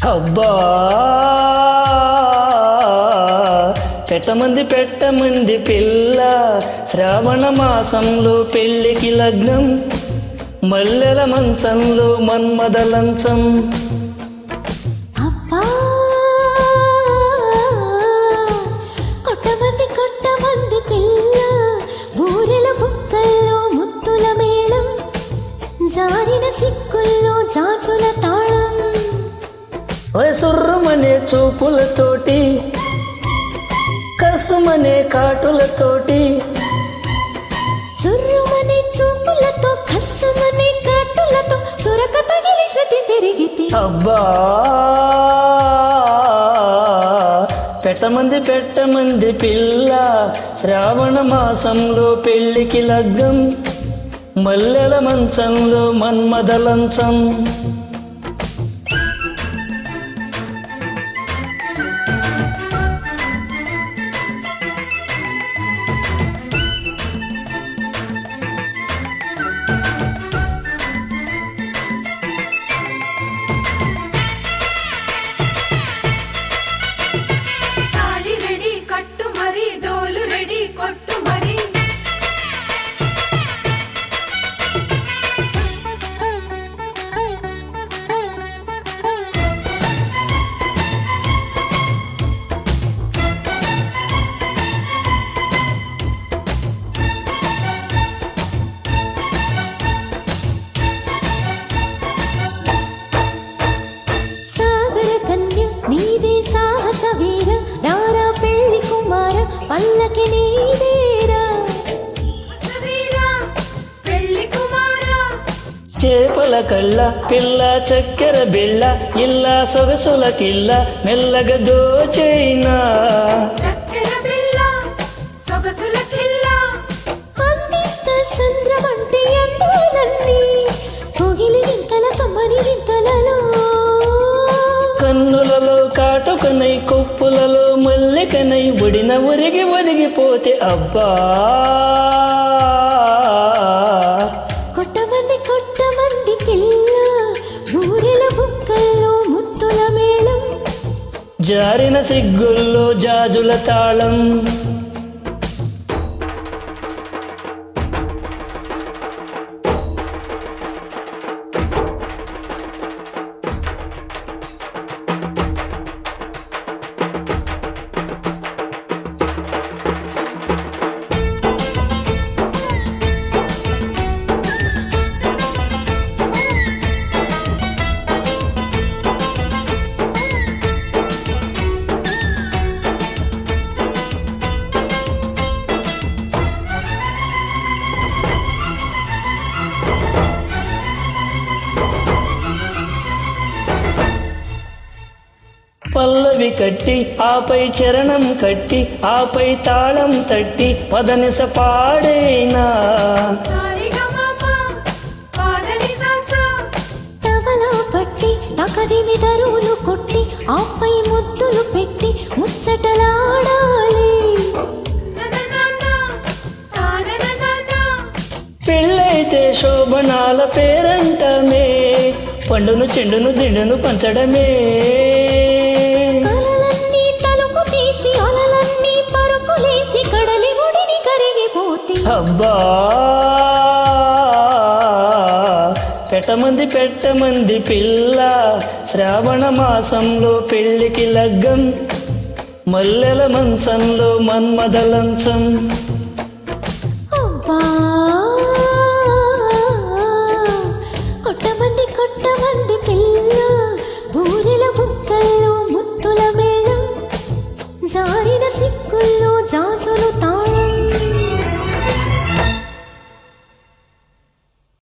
అబ్బా పెట్టమంది పిల్ల శ్రావణ మాసంలో పెళ్ళికి లగ్నం మల్లెల మంచంలో మన్మద లంచం. కొట్టమంది పిల్ల బూరెల బుక్కల్లో ముత్తుల మేళం జారిన సిక్కుల్లో జాజుల తాళం. సుర్రుమనే చూపులతోటి కసుమనే కాటులతోటి సుర్రుమనే చూపులతో కసుమనే కాటులతో సురక తగిలి శృతి పెరిగితే అబ్బా పెట్టమంది పిల్ల శ్రావణ మాసంలో పెళ్ళికి లగ్గం మల్లెల మంచంలో మన్మద లంచం. పల్లకి నీదేరా చేపల కళ్ళ పిల్ల చక్కెర బిళ్ళ ఇల్లా సొగసులకిల్ల మెల్లగా దోచైనా సంద్రమంటే అందాలన్నీ పొగిలి వింతల కమ్మని వింతలలో కన్నులలో కాటుకనై కొప్పులలో మల్లికనై ఒడిన ఒదిగిపోతే అబ్బా కొట్టమంది పిల్ల బూరెల బుక్కల్లో ముత్తుల మేళం జారిన సిగ్గుల్లో జాజుల తాళం. పల్లవి కట్టి ఆపై చరణం కట్టి ఆపై తాళం తట్టి పదనిస పాడేనా తవలా పట్టి తకదిమి దరువులు కొట్టి ఆపై ముద్దులు పెట్టి ముచ్చటలాడాలి. పెళ్ళైతే శోభనాల పేరంటమే పండును చెండును దిండును పంచడమే. కలలన్నీ తలుపు తీసి అలలన్నీ పరుపులేసి కడలి ఒడిని కరిగిపోతే అబ్బా పెట్టమంది పిల్ల శ్రావణ మాసంలో పెళ్ళికి లగ్గం మల్లెల మంచంలో మన్మద లంచం. అబ్బా కొట్టమంది పిల్ల బూరెల బుక్కల్లో ముత్తుల మేళం జారిన